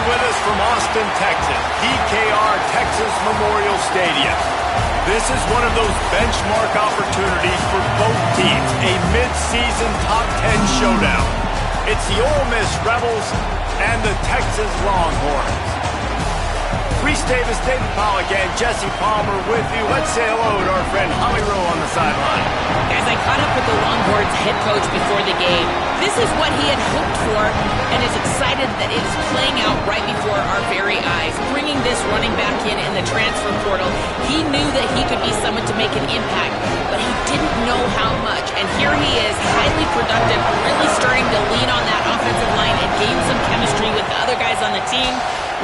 with us from Austin, Texas, DKR Texas Memorial Stadium. This is one of those benchmark opportunities for both teams, a mid-season top 10 showdown. It's the Ole Miss Rebels and the Texas Longhorns. Reese Davis, David Pollack, and Jesse Palmer with you. Let's say hello to our friend Holly Rowe on the sideline. Guys, I caught up with the Longhorns head coach before the game. This is what he had hoped for and is excited that it is playing out right before our very eyes. Bringing this running back in the transfer portal, he knew that he could be someone to make an impact, but he didn't know how much. And here he is, highly productive, really starting to lean on that offensive line and gain some chemistry with the other guys on the team.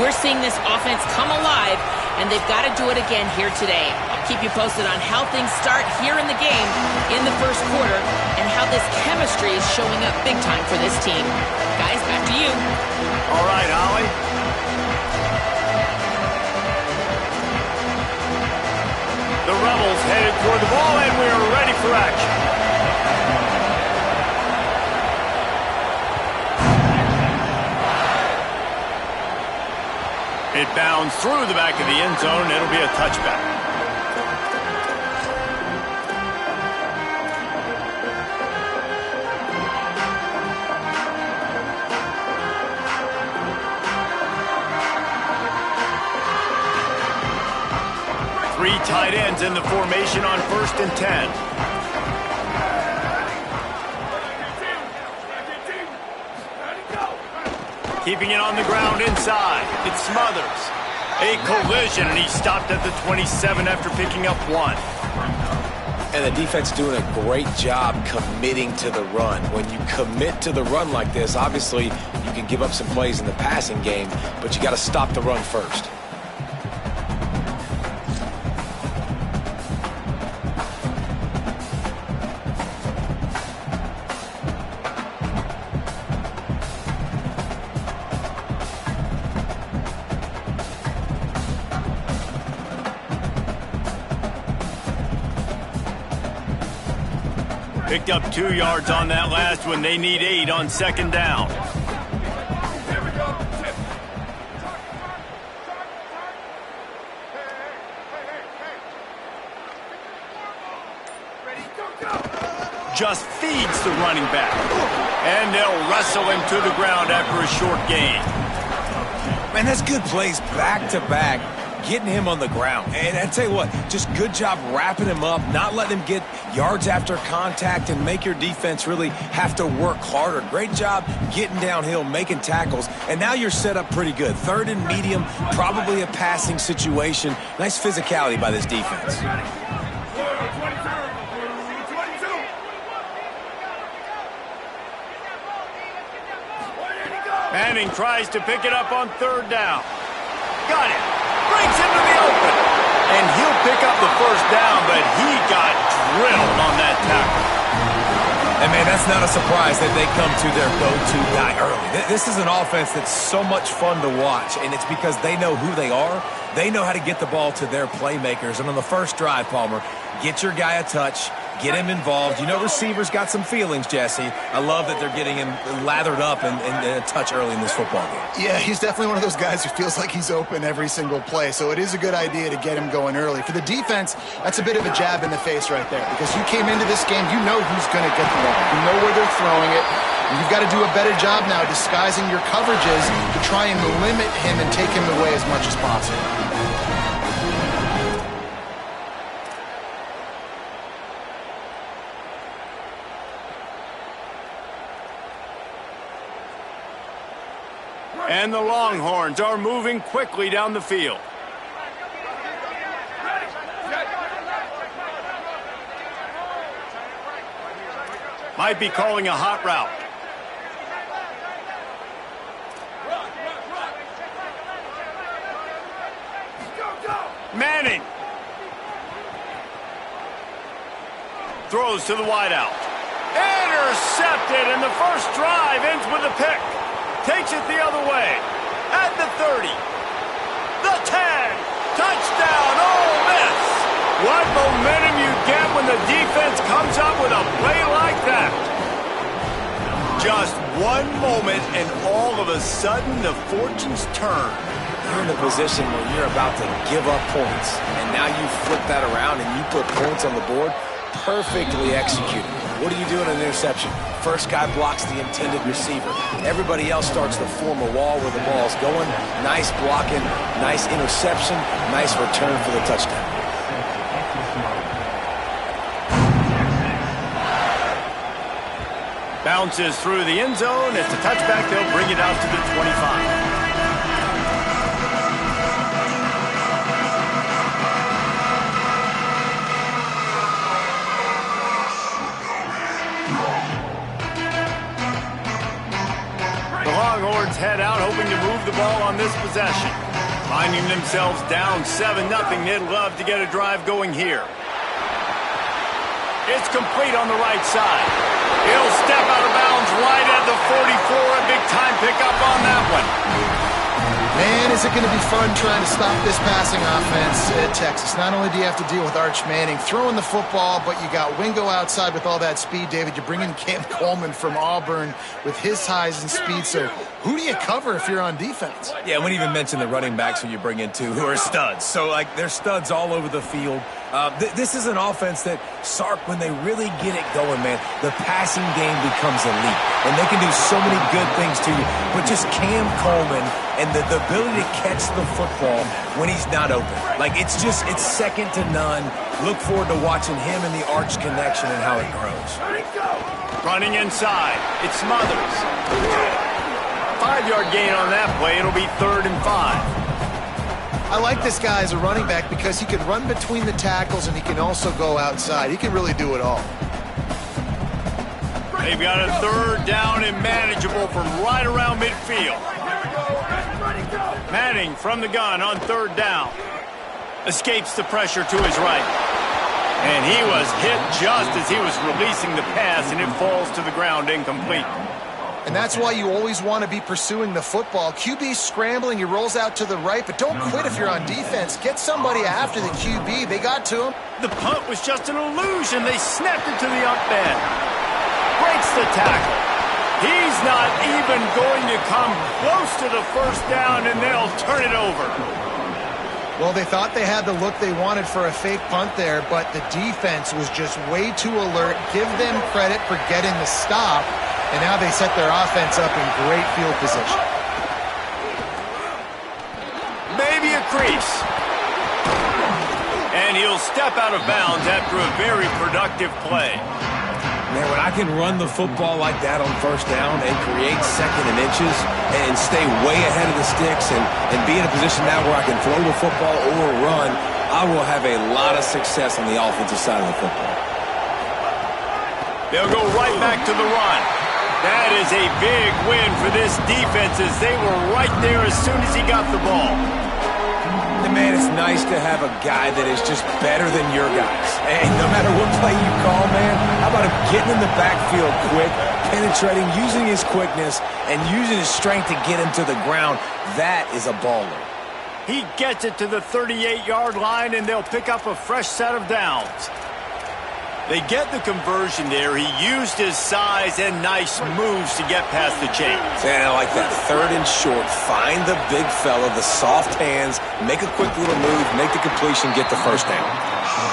We're seeing this offense come alive, and they've got to do it again here today. I'll keep you posted on how things start here in the game in the first quarter and how this chemistry is showing up big time for this team. Guys, back to you. All right, Holly. The Rebels headed toward the ball, and we are ready for action. It bounds through the back of the end zone, and it'll be a touchback. Three tight ends in the formation on 1st and 10. Keeping it on the ground inside. It's Smothers. A collision, and he stopped at the 27 after picking up 1. And the defense doing a great job committing to the run. When you commit to the run like this, obviously you can give up some plays in the passing game, but you got to stop the run first. Picked up 2 yards on that last one. They need 8 on 2nd down. Just feeds the running back. And they'll wrestle him to the ground after a short gain. Man, that's good plays back-to-back, getting him on the ground. And I tell you what, just good job wrapping him up, not letting him get yards after contact and make your defense really have to work harder. Great job getting downhill, making tackles, and now you're set up pretty good. 3rd and medium, probably a passing situation. Nice physicality by this defense. Manning tries to pick it up on 3rd down. Got it. Breaks into the open. And he'll pick up the 1st down, but he got drilled on that tackle. And, man, that's not a surprise that they come to their go-to guy early. This is an offense that's so much fun to watch, and it's because they know who they are. They know how to get the ball to their playmakers. And on the first drive, Palmer, get your guy a touch, get him involved. You know receivers got some feelings, Jesse. I love that they're getting him lathered up and a touch early in this football game. Yeah, he's definitely one of those guys who feels like he's open every single play, so it is a good idea to get him going early. For the defense, that's a bit of a jab in the face right there, because you came into this game, you know who's going to get the ball. You know where they're throwing it. And you've got to do a better job now disguising your coverages to try and limit him and take him away as much as possible. And the Longhorns are moving quickly down the field. Might be calling a hot route. Manning. Throws to the wideout. Intercepted, and the first drive ends with a pick. Takes it the other way. At the 30. The 10. Touchdown, Ole Miss. What momentum you get when the defense comes up with a play like that. Just One moment, and all of a sudden, the fortunes turn. You're in a position where you're about to give up points, and now you flip that around and you put points on the board. Perfectly executed. What do you do in an interception? First guy blocks the intended receiver. Everybody else starts to form a wall where the ball's going. Nice blocking, nice interception, nice return for the touchdown. Bounces through the end zone. It's a touchback. They'll bring it out to the 25. The Longhorns head out, hoping to move the ball on this possession. Finding themselves down 7-0, they'd love to get a drive going here. It's complete on the right side. He'll step out of bounds right at the 44. A big-time pickup on that one. Man, is it going to be fun trying to stop this passing offense at Texas. Not only do you have to deal with Arch Manning throwing the football, but you got Wingo outside with all that speed, David. You bring in Cam Coleman from Auburn with his size and speed. So who do you cover if you're on defense? Yeah, we didn't even mention the running backs who you bring in, too, who are studs. So, like, they're studs all over the field. This is an offense that, Sark, when they really get it going, man, the passing game becomes elite. And they can do so many good things to you. But just Cam Coleman and the ability to catch the football when he's not open. Like, it's second to none. Look forward to watching him and the Arch connection and how it grows. Running inside. It's Smothers. 5-yard gain on that play. It'll be 3rd and 5. I like this guy as a running back because he can run between the tackles and he can also go outside. He can really do it all. They've got a 3rd down and manageable from right around midfield. Manning from the gun on 3rd down. Escapes the pressure to his right. And he was hit just as he was releasing the pass, and it falls to the ground incomplete. And that's why you always want to be pursuing the football. QB's scrambling, he rolls out to the right, but don't quit if you're on defense. Get somebody after the QB. They got to him. The punt was just an illusion. They snapped it to the up end. Breaks the tackle. He's not even going to come close to the 1st down, and they'll turn it over. Well, they thought they had the look they wanted for a fake punt there, but the defense was just way too alert. Give them credit for getting the stop. And now they set their offense up in great field position. Maybe a crease. And he'll step out of bounds after a very productive play. Man, when I can run the football like that on 1st down and create 2nd and inches and stay way ahead of the sticks and be in a position now where I can throw the football or run, I will have a lot of success on the offensive side of the football. They'll go right back to the run. That is a big win for this defense as they were right there as soon as he got the ball. And man, it's nice to have a guy that is just better than your guys. And no matter what play you call, man, how about him getting in the backfield quick, penetrating, using his quickness, and using his strength to get him to the ground. That is a baller. He gets it to the 38-yard line, and they'll pick up a fresh set of downs. They get the conversion there. He used his size and nice moves to get past the chains. And I like that 3rd and short. Find the big fella, the soft hands, make a quick little move, make the completion, get the 1st down.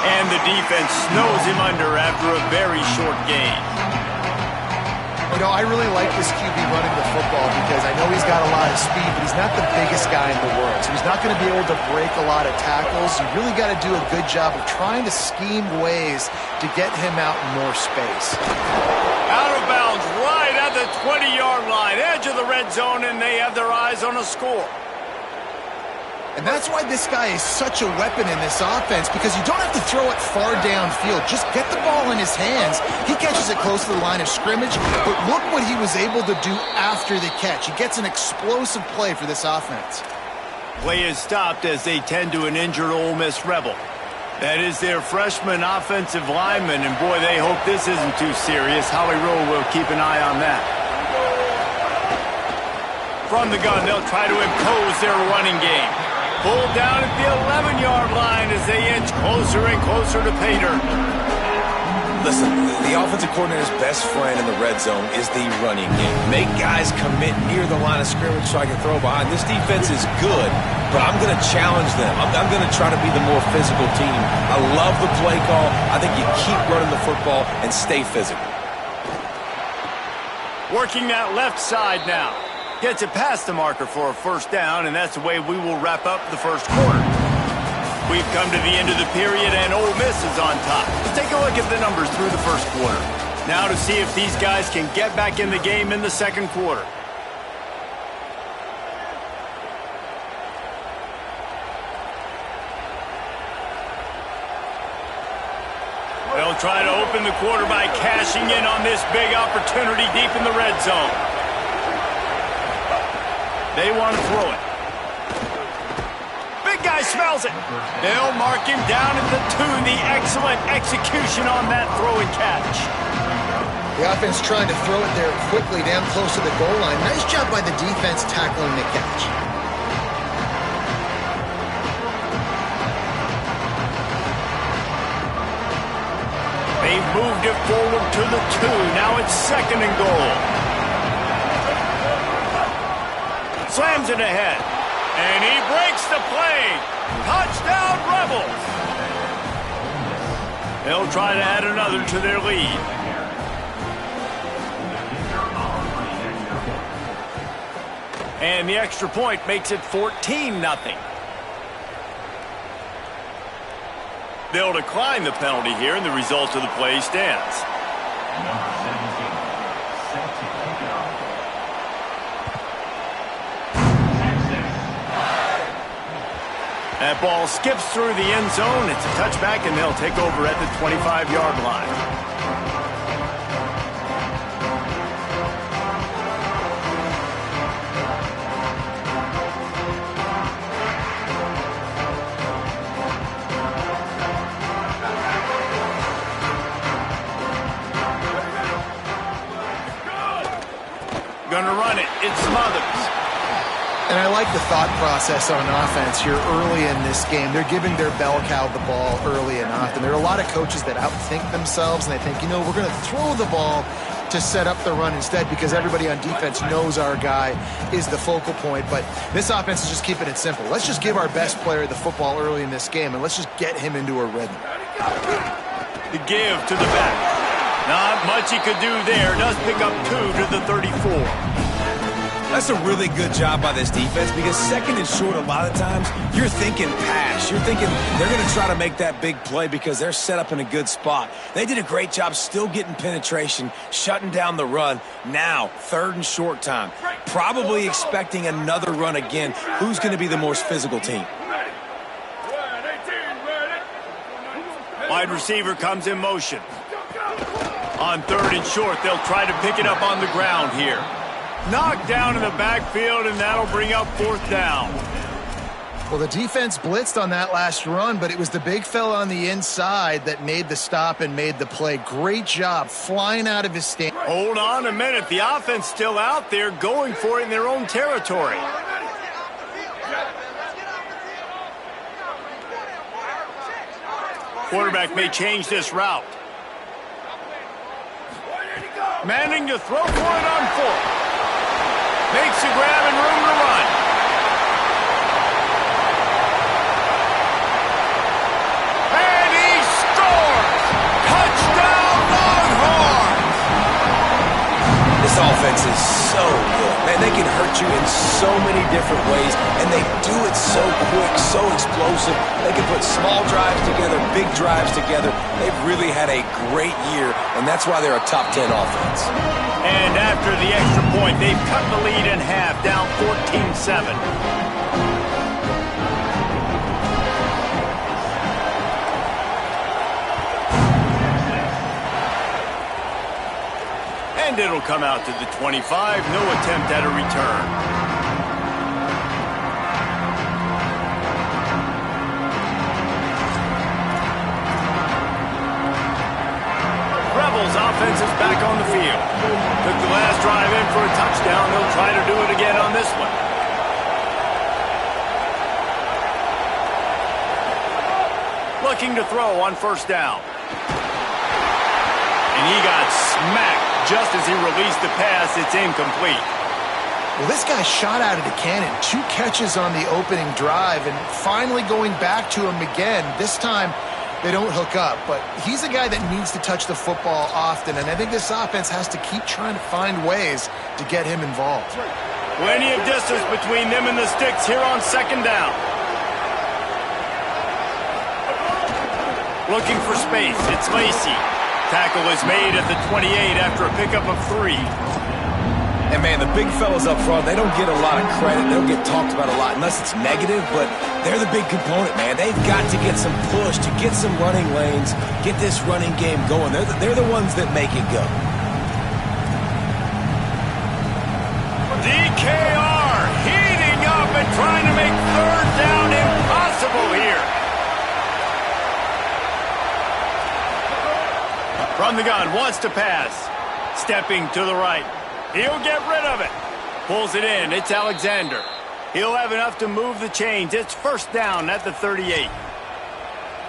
And the defense snows him under after a very short gain. You know, I really like this QB running the football because I know he's got a lot of speed, but he's not the biggest guy in the world. So he's not going to be able to break a lot of tackles. You really got to do a good job of trying to scheme ways to get him out in more space. Out of bounds right at the 20-yard line, edge of the red zone, and they have their eyes on a score. And that's why this guy is such a weapon in this offense, because you don't have to throw it far downfield. Just get the ball in his hands. He catches it close to the line of scrimmage, but look what he was able to do after the catch. He gets an explosive play for this offense. Play is stopped as they tend to an injured Ole Miss Rebel. That is their freshman offensive lineman, and boy, they hope this isn't too serious. Howie Rowe will keep an eye on that. From the gun, they'll try to impose their running game. Pulled down at the 11-yard line as they inch closer and closer to pay dirt. Listen, the offensive coordinator's best friend in the red zone is the running game. Make guys commit near the line of scrimmage so I can throw behind. This defense is good, but I'm going to challenge them. I'm going to try to be the more physical team. I love the play call. I think you keep running the football and stay physical. Working that left side now. Gets it past the marker for a first down, and that's the way we will wrap up the first quarter. We've come to the end of the period, and Ole Miss is on top. Let's take a look at the numbers through the first quarter. Now to see if these guys can get back in the game in the second quarter. They'll try to open the quarter by cashing in on this big opportunity deep in the red zone. They want to throw it. Big guy smells it. They'll mark him down at the 2. The excellent execution on that throw and catch. The offense trying to throw it there quickly down close to the goal line. Nice job by the defense tackling the catch. They've moved it forward to the 2. Now it's 2nd and goal. Slams it ahead. And he breaks the play. Touchdown, Rebels. They'll try to add another to their lead. And the extra point makes it 14-0. They'll decline the penalty here, and the result of the play stands. That ball skips through the end zone. It's a touchback, and they'll take over at the 25-yard line. Gonna run it. It Smothers. And I like the thought process on offense here early in this game. They're giving their bell cow the ball early enough. And there are a lot of coaches that outthink themselves, and they think, you know, we're going to throw the ball to set up the run instead because everybody on defense knows our guy is the focal point. But this offense is just keeping it simple. Let's just give our best player the football early in this game, and let's just get him into a rhythm. The give to the back. Not much he could do there. Does pick up 2 to the 34. That's a really good job by this defense because 2nd and short, a lot of times, you're thinking pass. You're thinking they're going to try to make that big play because they're set up in a good spot. They did a great job still getting penetration, shutting down the run. Now, 3rd and short time. Probably expecting another run again. Who's going to be the more physical team? Wide receiver comes in motion. On 3rd and short, they'll try to pick it up on the ground here. Knocked down in the backfield, and that'll bring up 4th down. Well, the defense blitzed on that last run, but it was the big fella on the inside that made the stop and made the play. Great job flying out of his stand. Hold on a minute. The offense still out there going for it in their own territory. Quarterback may change this route. Manning to throw for it on 4th. Makes a grab and room to run. And he scores! Touchdown, Longhorns! This offense is so good. Man, they can hurt you in so many different ways, and they do it so quick, so explosive. They can put small drives together, big drives together. They've really had a great year, and that's why they're a top 10 offense. And after the extra point, they've cut the lead in half, down 14-7. And it'll come out to the 25. No attempt at a return. Rebels offense is back on the field. Took the last drive in for a touchdown. They'll try to do it again on this one. Looking to throw on 1st down. And he got smacked just as he released the pass. It's incomplete. Well, this guy shot out of the cannon. 2 catches on the opening drive, and finally going back to him again. This time, they don't hook up, but he's a guy that needs to touch the football often, and I think this offense has to keep trying to find ways to get him involved. Plenty of distance between them and the sticks here on second down. Looking for space. It's Lacy. Tackle is made at the 28 after a pickup of 3. And, man, the big fellas up front, they don't get a lot of credit. They don't get talked about a lot unless it's negative, but they're the big component, man. They've got to get some push, to get some running lanes, get this running game going. They're the ones that make it go. DKR heating up and trying to make third down impossible here. From the gun, wants to pass. Stepping to the right. He'll get rid of it. Pulls it in. It's Alexander. He'll have enough to move the chains. It's first down at the 38.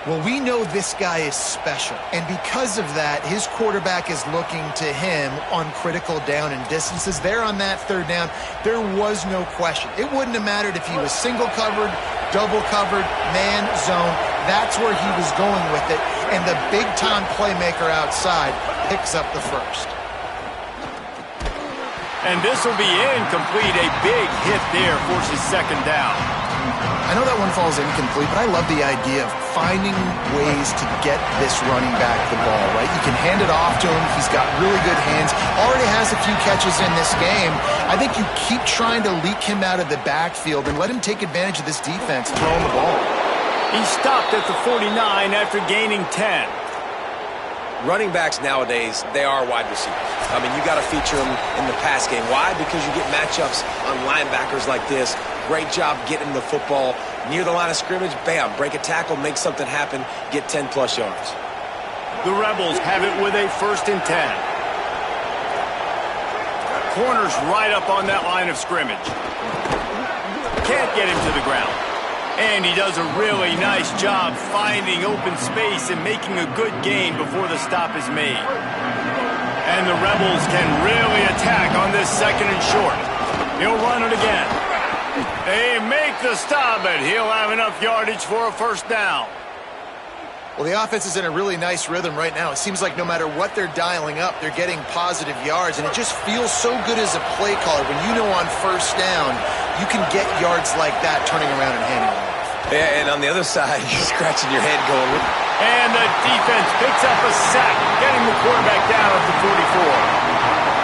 Well, we know this guy is special, and because of that, his quarterback is looking to him on critical down and distances. There on that third down, there was no question. It wouldn't have mattered if he was single covered, double covered, man, zone. That's where he was going with it, and the big-time playmaker outside picks up the first. And this will be incomplete. A big hit there forces second down. I know that one falls incomplete, but I love the idea of finding ways to get this running back the ball, right? You can hand it off to him. He's got really good hands. Already has a few catches in this game. I think you keep trying to leak him out of the backfield and let him take advantage of this defense throwing the ball. He stopped at the 49 after gaining 10. Running backs nowadays, they are wide receivers. I mean, you got to feature them in the pass game. Why? Because you get matchups on linebackers like this. Great job getting the football near the line of scrimmage. Bam, break a tackle, make something happen, get 10-plus yards. The Rebels have it with a first and 10. Corner's right up on that line of scrimmage. Can't get him to the ground. And he does a really nice job finding open space and making a good gain before the stop is made. And the Rebels can really attack on this second and short. He'll run it again. They make the stop, but he'll have enough yardage for a first down. Well, the offense is in a really nice rhythm right now. It seems like no matter what they're dialing up, they're getting positive yards, and it just feels so good as a play caller when you know on first down you can get yards like that turning around and handing it off. Yeah, and on the other side, you're scratching your head going, and the defense picks up a sack, getting the quarterback down at the 44.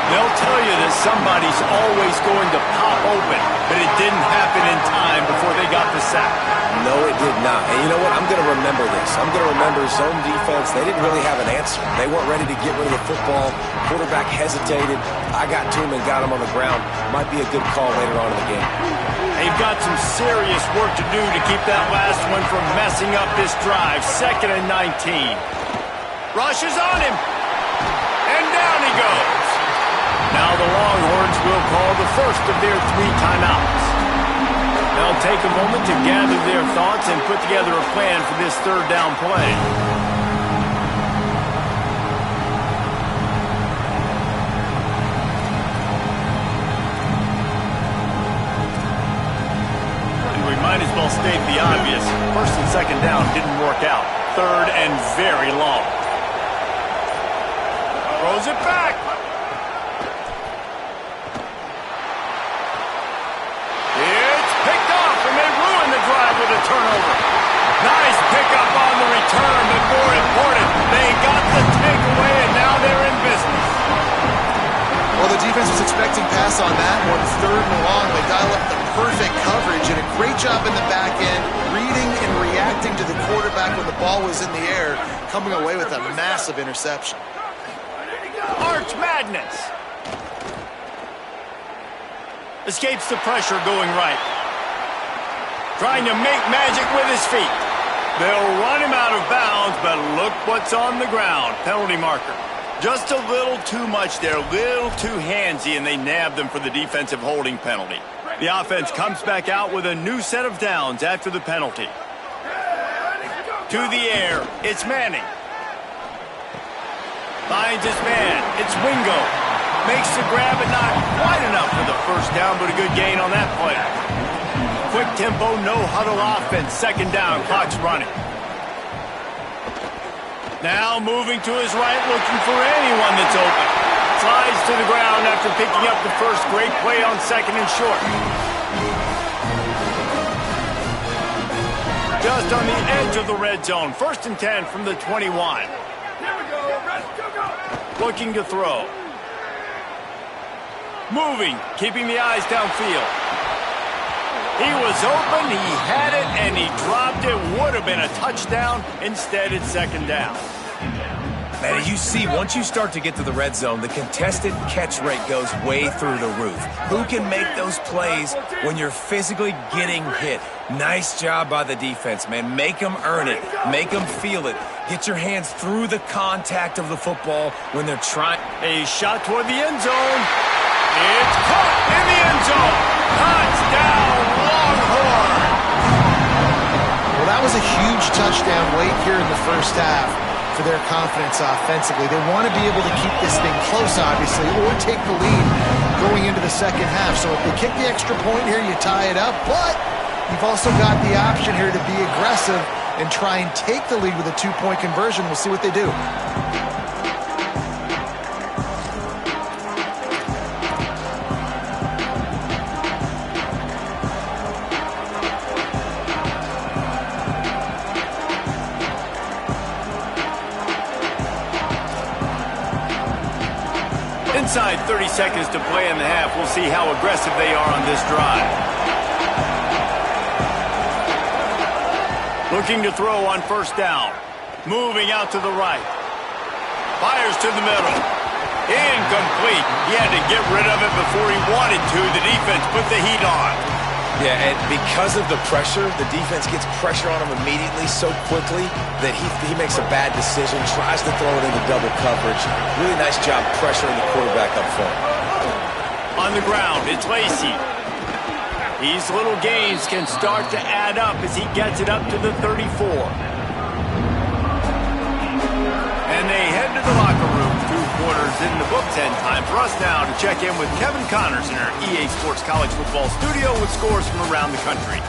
They'll tell you that somebody's always going to pop open, but it didn't happen in time before they got the sack. No, it did not. And you know what? I'm going to remember this. I'm going to remember zone defense. They didn't really have an answer. They weren't ready to get rid of the football. Quarterback hesitated. I got to him and got him on the ground. Might be a good call later on in the game. They've got some serious work to do to keep that last one from messing up this drive. Second and 19. Rushes on him. And down he goes. Now the Longhorns will call the first of their 3 timeouts. They'll take a moment to gather their thoughts and put together a plan for this third down play. And we might as well state the obvious. First and second down didn't work out. Third and very long. Throws it back. With a turnover. Nice pickup on the return, but more important, they got the takeaway, and now they're in business. Well, the defense was expecting pass on that one. Third and long, they dial up the perfect coverage, and a great job in the back end, reading and reacting to the quarterback when the ball was in the air, coming away with a massive interception. Arch Madness. Escapes the pressure going right. Trying to make magic with his feet. They'll run him out of bounds, but look what's on the ground. Penalty marker. Just a little too much there, a little too handsy, and they nab them for the defensive holding penalty. The offense comes back out with a new set of downs after the penalty. To the air, it's Manning. Finds his man. It's Wingo. Makes the grab, but not quite enough for the first down, but a good gain on that play. Quick tempo, no huddle offense. Second down, clock's running. Now moving to his right, looking for anyone that's open. Slides to the ground after picking up the first. Great play on second and short. Just on the edge of the red zone. 1st and 10 from the 21. Looking to throw. Moving, keeping the eyes downfield. He was open, he had it, and he dropped it. Would have been a touchdown. Instead, it's second down. Man, you see, once you start to get to the red zone, the contested catch rate goes way through the roof. Who can make those plays when you're physically getting hit? Nice job by the defense, man. Make them earn it. Make them feel it. Get your hands through the contact of the football when they're trying. A shot toward the end zone. It's caught in the end zone. Touchdown, Longhorn. Well, that was a huge touchdown late here in the first half for their confidence offensively. They want to be able to keep this thing close, obviously, or take the lead going into the second half. So if they kick the extra point here, you tie it up. But you've also got the option here to be aggressive and try and take the lead with a 2-point conversion. We'll see what they do. Inside 30 seconds to play in the half. We'll see how aggressive they are on this drive. Looking to throw on first down. Moving out to the right. Fires to the middle. Incomplete. He had to get rid of it before he wanted to. The defense put the heat on. Yeah, and because of the pressure, the defense gets pressure on him immediately so quickly that he makes a bad decision, tries to throw it into double coverage. Really nice job pressuring the quarterback up front. On the ground, it's Lacy. These little gains can start to add up as he gets it up to the 34. And they head to the locker room. 2 quarters in the books, and time for us now to check in with Kevin Connors in our EA Sports College Football studio with scores from around the country.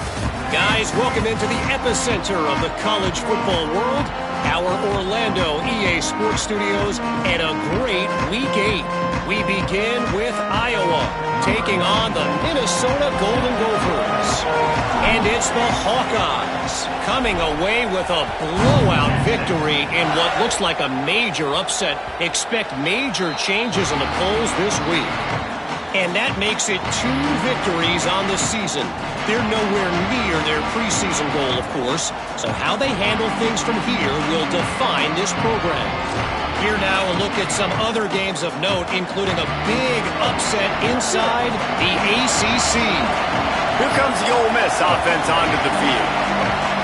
Guys, welcome into the epicenter of the college football world, our Orlando EA Sports Studios, and a great Week 8. We begin with Iowa taking on the Minnesota Golden Gophers. And it's the Hawkeyes coming away with a blowout victory in what looks like a major upset. Expect major changes in the polls this week. And that makes it 2 victories on the season. They're nowhere near their preseason goal, of course. So how they handle things from here will define this program. Here now, a look at some other games of note, including a big upset inside the ACC. Here comes the Ole Miss offense onto the field.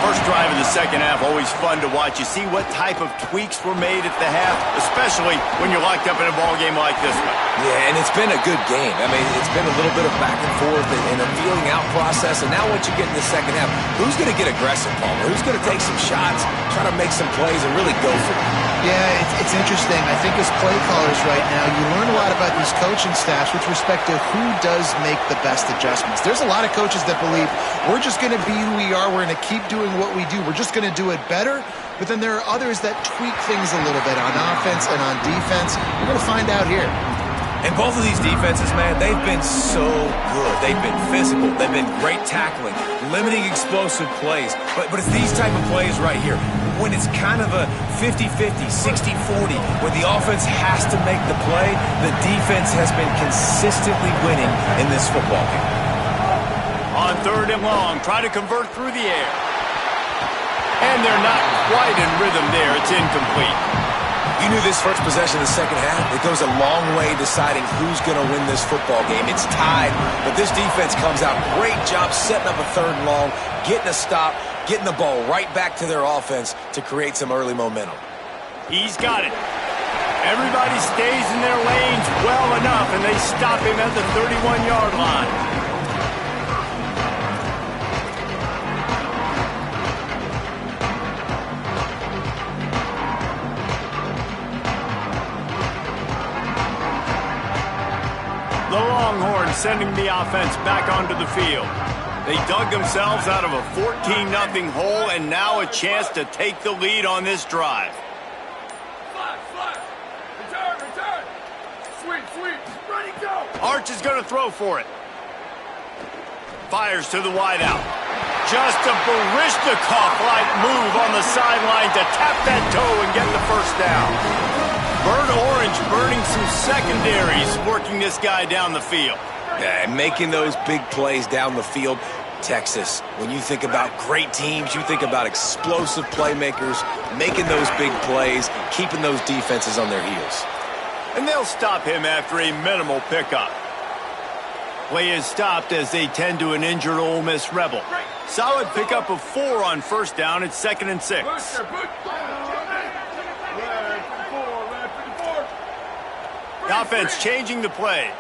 First drive of the second half, always fun to watch. You see what type of tweaks were made at the half, especially when you're locked up in a ball game like this one. Yeah, and it's been a good game. I mean, it's been a little bit of back and forth and a feeling out process. And now once you get in the second half, who's going to get aggressive, Palmer? Who's going to take some shots, try to make some plays, and really go for it? Yeah, it's interesting. I think as play callers right now, you learn a lot about these coaching staffs with respect to who does make the best adjustments. There's a lot of coaches that believe we're just going to be who we are. We're going to keep doing what we do. We're just going to do it better. But then there are others that tweak things a little bit on offense and on defense. We're going to find out here. And both of these defenses, man, they've been so good. They've been physical. They've been great tackling, limiting explosive plays. But it's these type of plays right here, when it's kind of a 50-50, 60-40, where the offense has to make the play, the defense has been consistently winning in this football game. On 3rd and long, try to convert through the air. And they're not quite in rhythm there. It's incomplete. You knew this first possession of the second half, it goes a long way deciding who's going to win this football game. It's tied, but this defense comes out. Great job setting up a 3rd and long, getting a stop, getting the ball right back to their offense to create some early momentum. He's got it. Everybody stays in their lanes well enough, and they stop him at the 31-yard line. sending the offense back onto the field. They dug themselves out of a 14-0 hole, and now a chance to take the lead on this drive. Return. Sweep. Ready, go. Arch is going to throw for it. Fires to the wideout. Just a Baryshnikov-like move on the sideline to tap that toe and get the first down. Burnt Orange burning some secondaries, working this guy down the field. Yeah, and making those big plays down the field. Texas, when you think about great teams, you think about explosive playmakers, making those big plays, keeping those defenses on their heels. And they'll stop him after a minimal pickup. Play is stopped as they tend to an injured Ole Miss Rebel. Solid pickup of 4 on first down. It's 2nd and 6. The offense changing the play.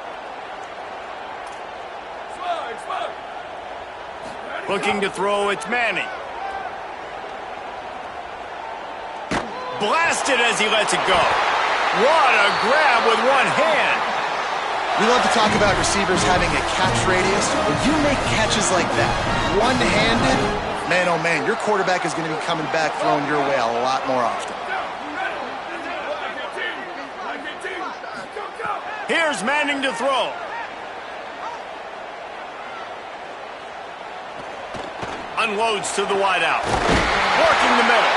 Looking to throw, it's Manning. Blasted as he lets it go. What a grab with one hand. We love to talk about receivers having a catch radius. When you make catches like that, one-handed, man, oh man, your quarterback is going to be coming back throwing your way a lot more often. Here's Manning to throw. Unloads to the wideout. Working the middle.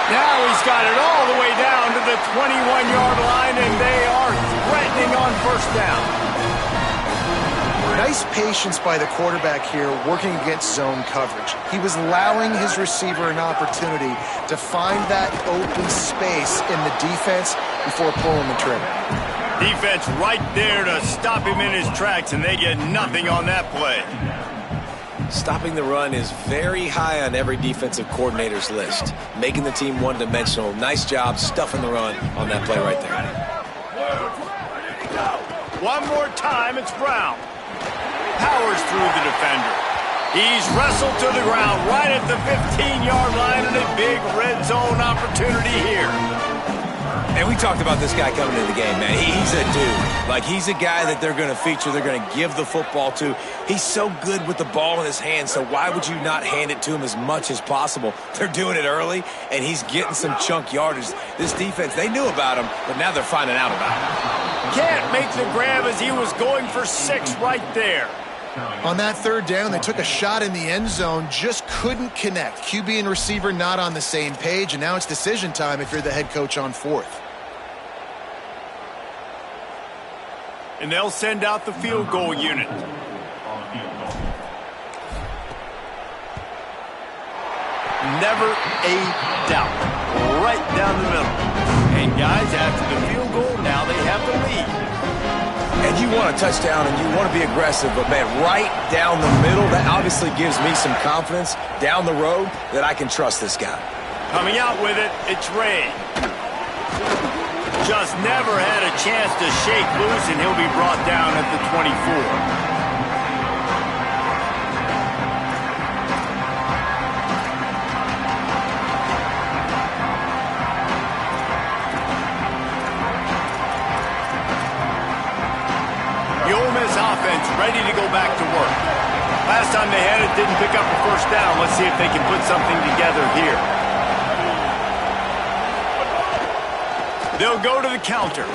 Now he's got it all the way down to the 21-yard line, and they are threatening on first down. Nice patience by the quarterback here working against zone coverage. He was allowing his receiver an opportunity to find that open space in the defense before pulling the trigger. Defense right there to stop him in his tracks, and they get nothing on that play. Stopping the run is very high on every defensive coordinator's list. Making the team one-dimensional. Nice job stuffing the run on that play right there. One more time, it's Brown. Powers through the defender. He's wrestled to the ground right at the 15-yard line, and a big red zone opportunity here. And we talked about this guy coming into the game, man. He's a dude. Like, he's a guy that they're going to feature, they're going to give the football to. He's so good with the ball in his hands, so why would you not hand it to him as much as possible? They're doing it early, and he's getting some chunk yardage. This defense, they knew about him, but now they're finding out about him. Can't make the grab as he was going for 6 right there. On that third down, they took a shot in the end zone, just couldn't connect. QB and receiver not on the same page, and now it's decision time if you're the head coach on 4th. And they'll send out the field goal unit. Never a doubt. Right down the middle. And guys, after the field goal, now they have the lead. And you want a touchdown and you want to be aggressive, but man, right down the middle, that obviously gives me some confidence down the road that I can trust this guy. Coming out with it, it's Ray. Just never had a chance to shake loose, and he'll be brought down at the 24. The Ole Miss offense ready to go back to work. Last time they had it, didn't pick up a first down. Let's see if they can put something together here. They'll go to the counter.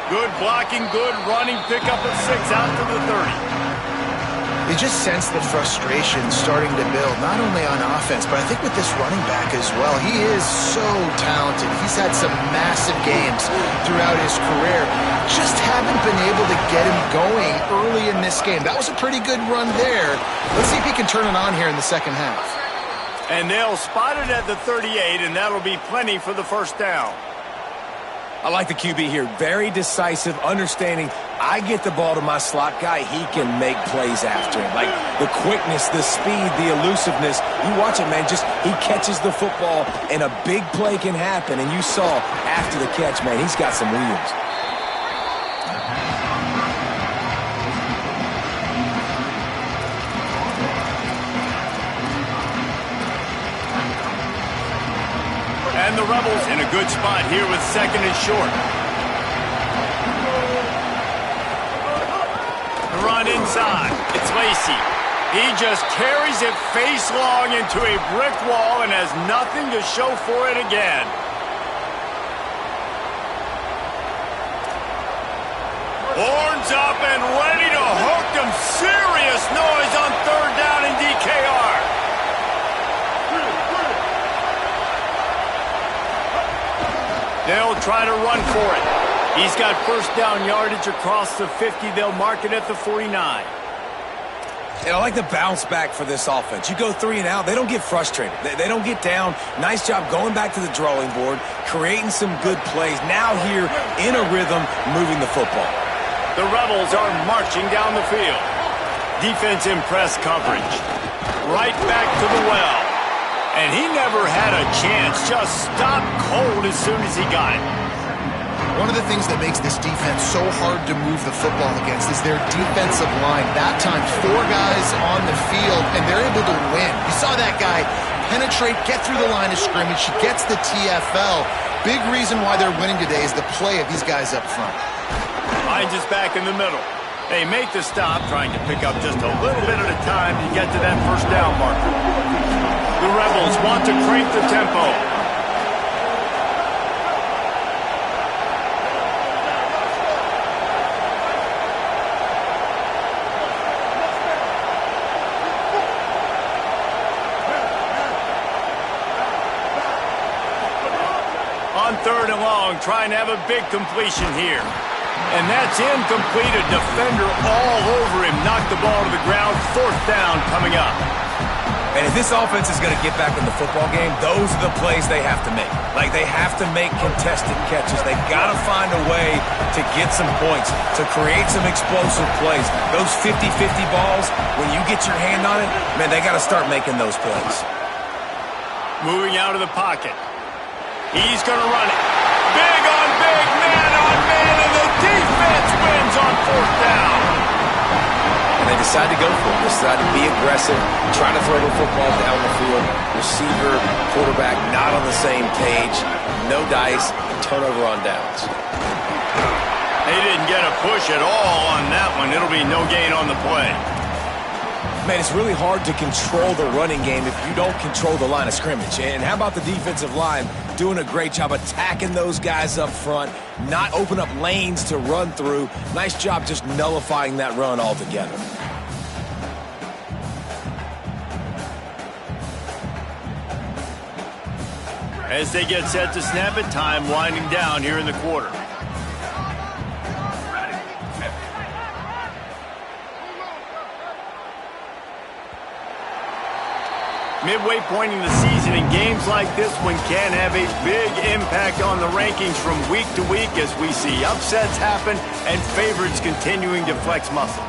Good blocking, good running, pickup of 6 out to the 30. You just sense the frustration starting to build, not only on offense, but I think with this running back as well. He is so talented. He's had some massive games throughout his career. Just haven't been able to get him going early in this game. That was a pretty good run there. Let's see if he can turn it on here in the second half. And they'll spot it at the 38, and that'll be plenty for the first down. I like the QB here. Very decisive, understanding I get the ball to my slot guy, he can make plays after him. Like the quickness, the speed, the elusiveness. You watch it, man, just he catches the football, and a big play can happen. And you saw after the catch, man, he's got some wheels. And the Rebels in a good spot here with 2nd and short. inside. It's Lacy. He just carries it face long into a brick wall and has nothing to show for it again. Horns up and ready to hook them. Serious noise on third down in DKR. They'll try to run for it. He's got first down yardage across the 50. They'll mark it at the 49. And I like the bounce back for this offense. You go 3 and out, they don't get frustrated. They don't get down. Nice job going back to the drawing board, creating some good plays. Now here in a rhythm, moving the football. The Rebels are marching down the field. Defense in press coverage. Right back to the well. And he never had a chance. Just stopped cold as soon as he got it. One of the things that makes this defense so hard to move the football against is their defensive line. That time, 4 guys on the field, and they're able to win. You saw that guy penetrate, get through the line of scrimmage. He gets the TFL. Big reason why they're winning today is the play of these guys up front. Hines is back in the middle. They make the stop, trying to pick up just a little bit at a time to get to that first down marker. The Rebels want to crank the tempo. On third and long, trying to have a big completion here. And that's incomplete. A defender all over him. Knocked the ball to the ground. Fourth down coming up. And if this offense is going to get back in the football game, those are the plays they have to make. Like, they have to make contested catches. They've got to find a way to get some points, to create some explosive plays. Those 50-50 balls, when you get your hand on it, man, they got to start making those plays. Moving out of the pocket. He's going to run it. Big on big, man on man, and the defense wins on fourth down. And they decide to go for it. They decide to be aggressive, try to throw the football down the field. Receiver, quarterback not on the same page. No dice, turnover on downs. They didn't get a push at all on that one. It'll be no gain on the play. Man, it's really hard to control the running game if you don't control the line of scrimmage. And how about the defensive line doing a great job attacking those guys up front, not open up lanes to run through. Nice job just nullifying that run altogether. As they get set to snap it, time winding down here in the quarter. Midway point in the season, and games like this one can have a big impact on the rankings from week to week as we see upsets happen and favorites continuing to flex muscle.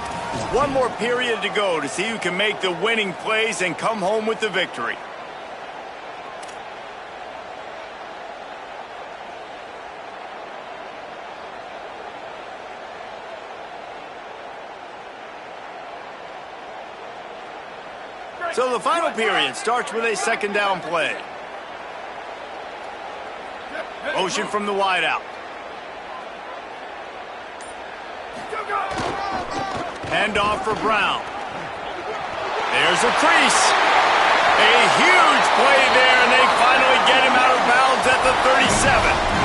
One more period to go to see who can make the winning plays and come home with the victory. So the final period starts with a second down play. Motion from the wideout. Handoff for Brown. There's a crease. A huge play there, and they finally get him out of bounds at the 37.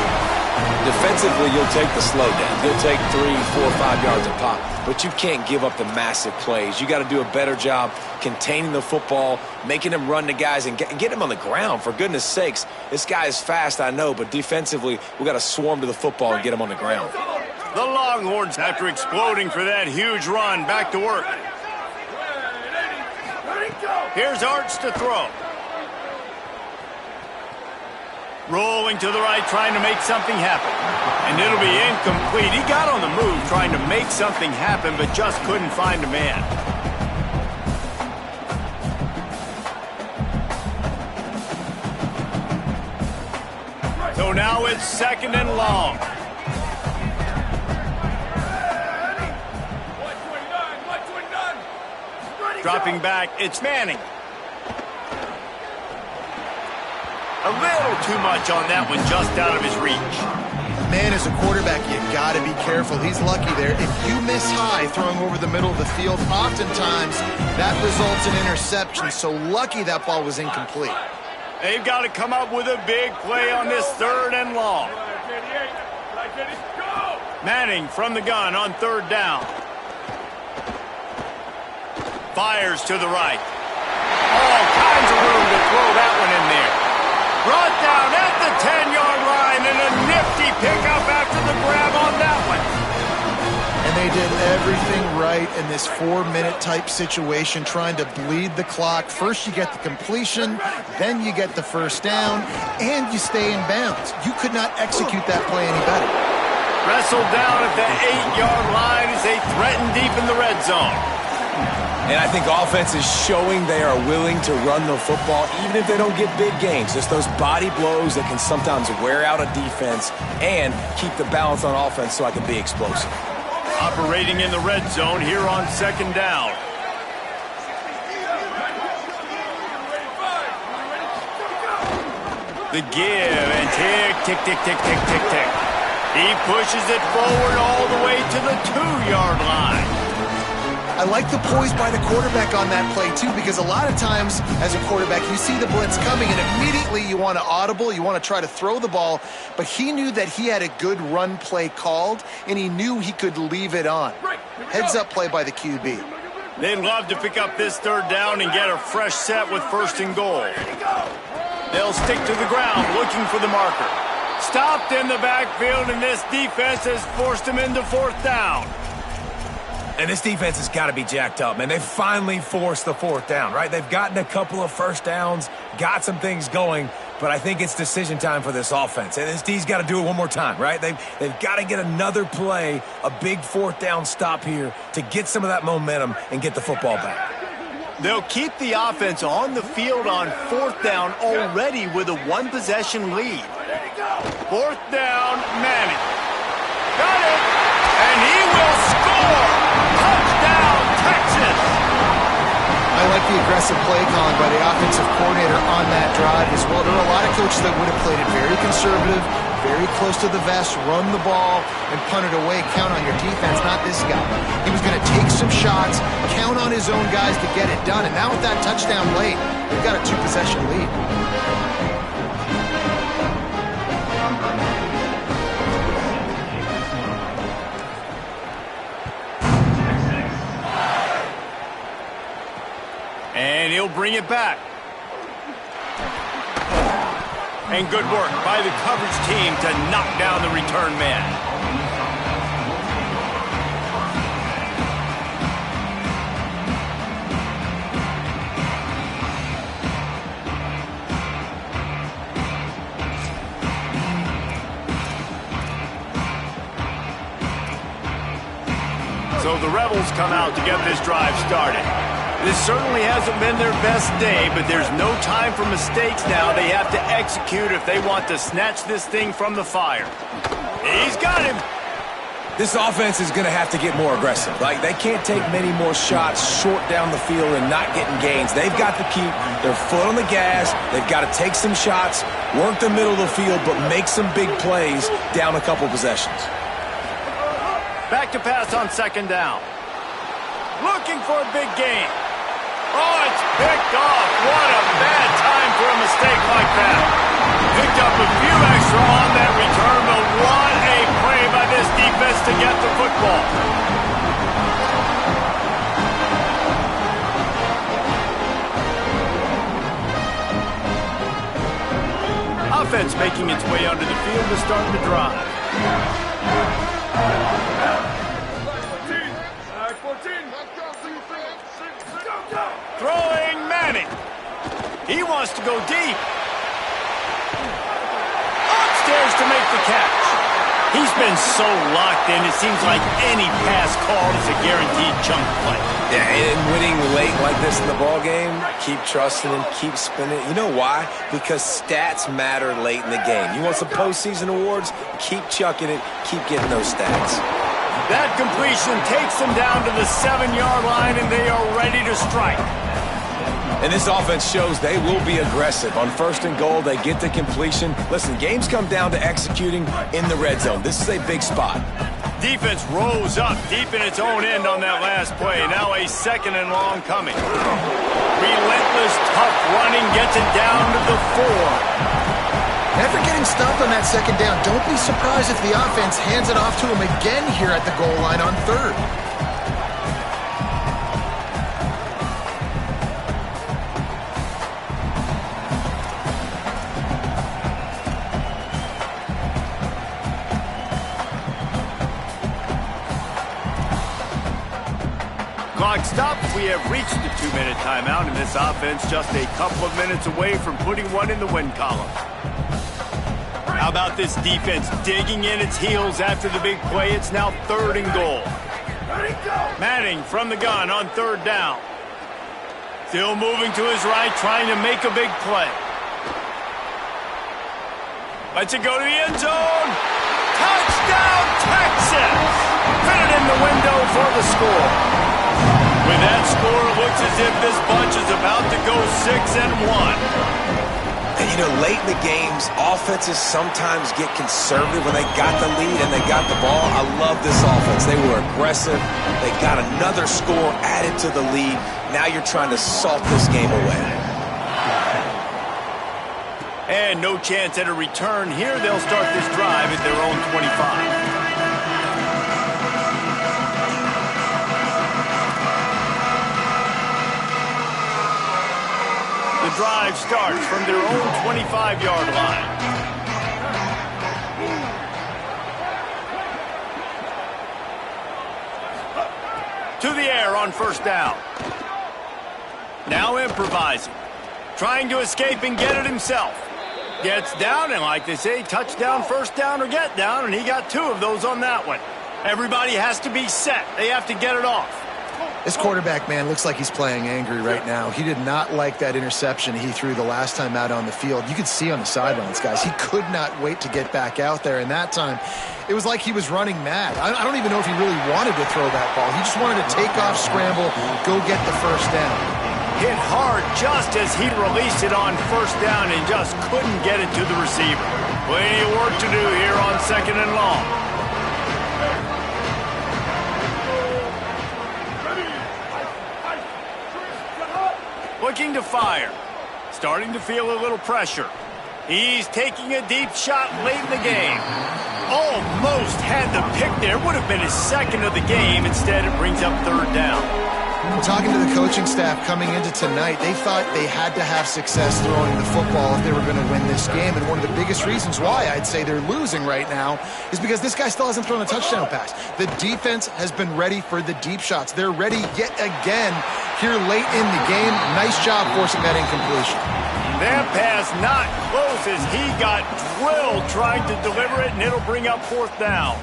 Defensively, you'll take the slow down. You'll take 3, 4, 5 yards a pop, but you can't give up the massive plays. You got to do a better job containing the football, making him run to guys, and get him on the ground. For goodness sakes, this guy is fast, I know, but defensively, we got to swarm to the football and get him on the ground. The Longhorns, after exploding for that huge run, back to work. Here's Arch to throw. Rolling to the right, trying to make something happen. And it'll be incomplete. He got on the move trying to make something happen, but just couldn't find a man. So now it's second and long. Dropping back, it's Manning. A little too much on that one, just out of his reach. Man, as a quarterback, you got to be careful. He's lucky there. If you miss high throwing over the middle of the field, oftentimes that results in interception. So lucky that ball was incomplete. They've got to come up with a big play on this 3rd and long. Manning from the gun on 3rd down. Fires to the right. All kinds of room to throw that one in there. Brought down at the 10-yard line, and a nifty pickup after the grab on that one. And they did everything right in this 4-minute type situation, trying to bleed the clock. First you get the completion, then you get the first down, and you stay in bounds. You could not execute that play any better. Wrestled down at the 8-yard line as they threaten deep in the red zone. And I think offense is showing they are willing to run the football, even if they don't get big gains. Just those body blows that can sometimes wear out a defense and keep the balance on offense so I can be explosive. Operating in the red zone here on 2nd down. The give and tick, tick, tick, tick, tick, tick, tick. He pushes it forward all the way to the 2-yard line. I like the poise by the quarterback on that play, too, because a lot of times as a quarterback, you see the blitz coming, and immediately you want to audible, you want to try to throw the ball, but he knew that he had a good run play called, and he knew he could leave it on. Heads-up play by the QB. They'd love to pick up this 3rd down and get a fresh set with 1st and goal. They'll stick to the ground looking for the marker. Stopped in the backfield, and this defense has forced him into 4th down. And this defense has got to be jacked up, man. They finally forced the 4th down, right? They've gotten a couple of first downs, got some things going, but I think it's decision time for this offense. And this D's got to do it one more time, right? They've got to get another play, a big 4th down stop here to get some of that momentum and get the football back. They'll keep the offense on the field on 4th down already with a 1-possession lead. 4th down, Manning. Got it, and he will score! Touchdown, Texas! I like the aggressive play calling by the offensive coordinator on that drive as well. There are a lot of coaches that would have played it very conservative, very close to the vest, run the ball, and punt it away. Count on your defense, not this guy. He was going to take some shots, count on his own guys to get it done, and now with that touchdown late, they've got a 2-possession lead. And he'll bring it back. And good work by the coverage team to knock down the return man. So the Rebels come out to get this drive started. This certainly hasn't been their best day, but there's no time for mistakes now. They have to execute if they want to snatch this thing from the fire. He's got him. This offense is going to have to get more aggressive. Like, they can't take many more shots short down the field and not getting gains. They've got to keep their foot on the gas. They've got to take some shots, work the middle of the field, but make some big plays down a couple possessions. Back to pass on 2nd down. Looking for a big gain. Oh, it's picked off. What a bad time for a mistake like that. Picked up a few extra on that return, but what a play by this defense to get the football. Offense making its way onto the field to start the drive. 14. Throwing Manning. He wants to go deep. Upstairs to make the catch. He's been so locked in, it seems like any pass called is a guaranteed chunk play. Yeah, and winning late like this in the ballgame, keep trusting him, keep spinning. You know why? Because stats matter late in the game. You want some postseason awards? Keep chucking it, keep getting those stats. That completion takes them down to the 7-yard line, and they are ready to strike. And this offense shows they will be aggressive. On 1st and goal, they get the completion. Listen, games come down to executing in the red zone. This is a big spot. Defense rose up deep in its own end on that last play. Now a 2nd and long coming. Relentless, tough running gets it down to the 4. After getting stopped on that 2nd down, don't be surprised if the offense hands it off to him again here at the goal line on 3rd. Clock stops. We have reached the 2-minute timeout, and this offense just a couple of minutes away from putting one in the win column. How about this defense digging in its heels after the big play? It's now 3rd and goal. Manning from the gun on 3rd down. Still moving to his right, trying to make a big play. Lets it go to the end zone. Touchdown, Texas! Fit it in the window for the score. With that score, it looks as if this bunch is about to go 6-1. And, you know, late in the games, offenses sometimes get conservative when they got the lead and they got the ball. I love this offense. They were aggressive. They got another score added to the lead. Now you're trying to salt this game away. And no chance at a return here. They'll start this drive at their own 25. The drive starts from their own 25-yard line. To the air on 1st down. Now improvising. Trying to escape and get it himself. Gets down, and like they say, touchdown, 1st down, or get down, and he got 2 of those on that one. Everybody has to be set. They have to get it off. This quarterback, man, looks like he's playing angry right now. He did not like that interception he threw the last time out on the field. You could see on the sidelines, guys, he could not wait to get back out there. And that time, it was like he was running mad. I don't even know if he really wanted to throw that ball. He just wanted to take off, scramble, go get the 1st down. Hit hard just as he released it on 1st down and just couldn't get it to the receiver. Plenty of work to do here on 2nd and long. Looking to fire. Starting to feel a little pressure. He's taking a deep shot late in the game. Almost had the pick there. Would have been his 2nd of the game. Instead, it brings up 3rd down. Talking to the coaching staff coming into tonight, they thought they had to have success throwing the football if they were going to win this game. And one of the biggest reasons why I'd say they're losing right now is because this guy still hasn't thrown a touchdown pass. The defense has been ready for the deep shots. They're ready yet again here late in the game. Nice job forcing that incompletion. That pass not close as he got drilled trying to deliver it, and it'll bring up 4th down.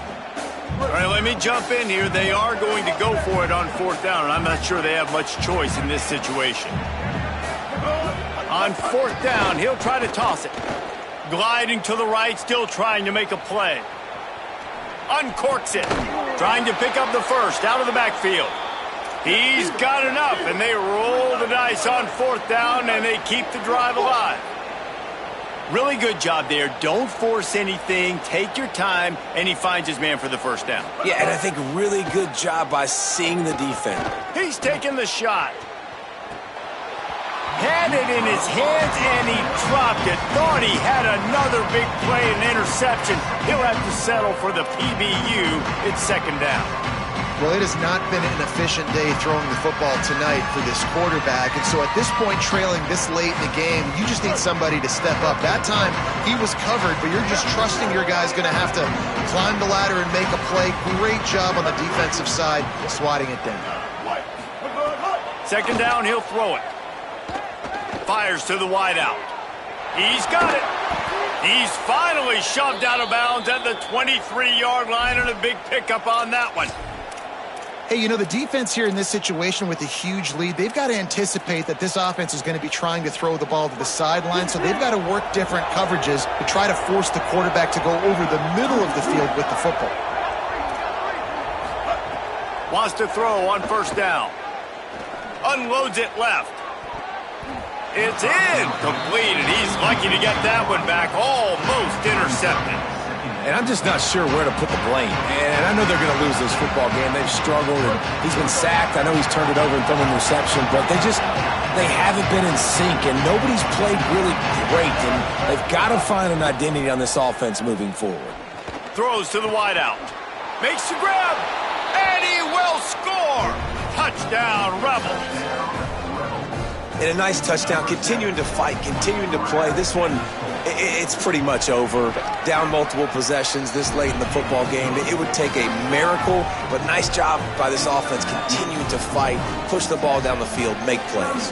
All right, let me jump in here. They are going to go for it on 4th down, and I'm not sure they have much choice in this situation. On 4th down, he'll try to toss it. Gliding to the right, still trying to make a play. Uncorks it. Trying to pick up the 1st out of the backfield. He's got enough, and they roll the dice on 4th down, and they keep the drive alive. Really good job there. Don't force anything. Take your time, and he finds his man for the 1st down. Yeah, and I think really good job by seeing the defense. He's taking the shot. Had it in his hands, and he dropped it. Thought he had another big play and interception. He'll have to settle for the PBU. It's 2nd down. Well, it has not been an efficient day throwing the football tonight for this quarterback. And so at this point, trailing this late in the game, you just need somebody to step up. That time, he was covered, but you're just trusting your guy's going to have to climb the ladder and make a play. Great job on the defensive side, swatting it down. 2nd down, he'll throw it. Fires to the wideout. He's got it. He's finally shoved out of bounds at the 23-yard line, and a big pickup on that one. Hey, you know, the defense here in this situation with a huge lead, they've got to anticipate that this offense is going to be trying to throw the ball to the sideline, so they've got to work different coverages to try to force the quarterback to go over the middle of the field with the football. Wants to throw on 1st down. Unloads it left. It's incomplete, and he's lucky to get that one back, almost intercepted. And I'm just not sure where to put the blame. And I know they're going to lose this football game. They've struggled, and he's been sacked. I know he's turned it over and thrown an interception, but they haven't been in sync, and nobody's played really great. And they've got to find an identity on this offense moving forward. Throws to the wideout. Makes the grab, and he will score. Touchdown, Rebels. And a nice touchdown, continuing to fight, continuing to play. This one, it's pretty much over. Down multiple possessions this late in the football game. It would take a miracle, but nice job by this offense continuing to fight, push the ball down the field, make plays.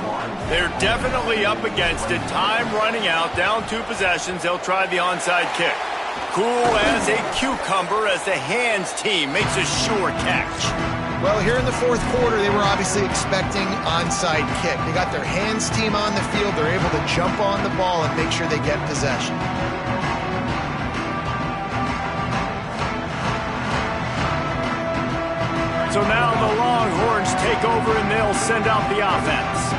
They're definitely up against it. Time running out, down 2 possessions. They'll try the onside kick. Cool as a cucumber as the hands team makes a sure catch. Well, here in the fourth quarter, they were obviously expecting onside kick. They got their hands team on the field. They're able to jump on the ball and make sure they get possession. So now the Longhorns take over and they'll send out the offense.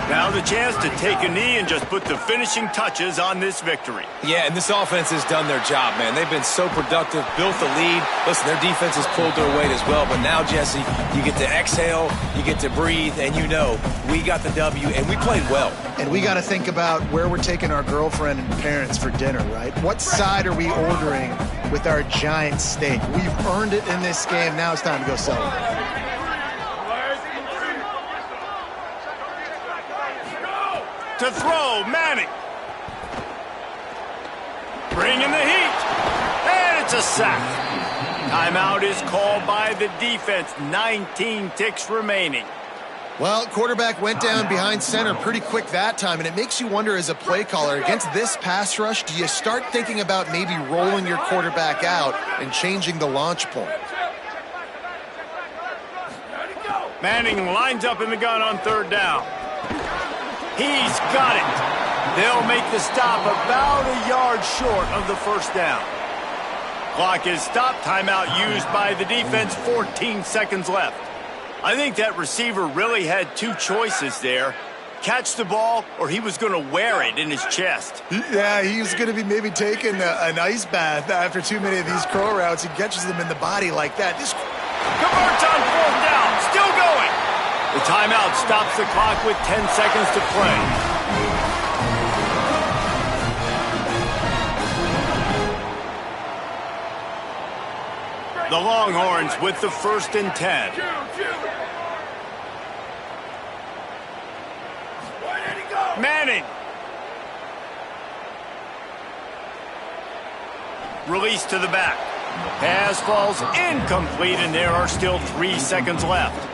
Now the chance to take a knee and just put the finishing touches on this victory. Yeah, and this offense has done their job, man. They've been so productive, built the lead. Listen, their defense has pulled their weight as well. But now, Jesse, you get to exhale, you get to breathe, and you know we got the W, and we played well. And we got to think about where we're taking our girlfriend and parents for dinner, right? What side are we ordering with our giant steak? We've earned it in this game. Now it's time to go celebrate. To throw, Manning. Bringing the heat. And it's a sack. Timeout is called by the defense. 19 ticks remaining. Well, quarterback went down behind center pretty quick that time, and it makes you wonder as a play caller, against this pass rush, do you start thinking about maybe rolling your quarterback out and changing the launch point? Manning lines up in the gun on 3rd down. He's got it. They'll make the stop about a yard short of the 1st down. Clock is stopped. Timeout used by the defense. 14 seconds left. I think that receiver really had 2 choices there. Catch the ball, or he was going to wear it in his chest. Yeah, he was going to be maybe taking an ice bath after too many of these crow routes. He catches them in the body like that. Just converts on 4th down. Still going. The timeout stops the clock with 10 seconds to play. The Longhorns with the 1st and 10. Manning. Release to the back. Pass falls incomplete, and there are still 3 seconds left.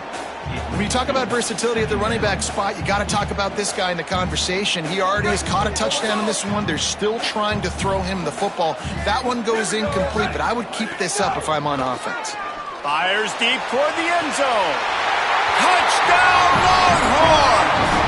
When you talk about versatility at the running back spot, you got to talk about this guy in the conversation. He already has caught a touchdown in this one. They're still trying to throw him the football. That one goes incomplete, but I would keep this up if I'm on offense. Fires deep toward the end zone. Touchdown, Longhorns!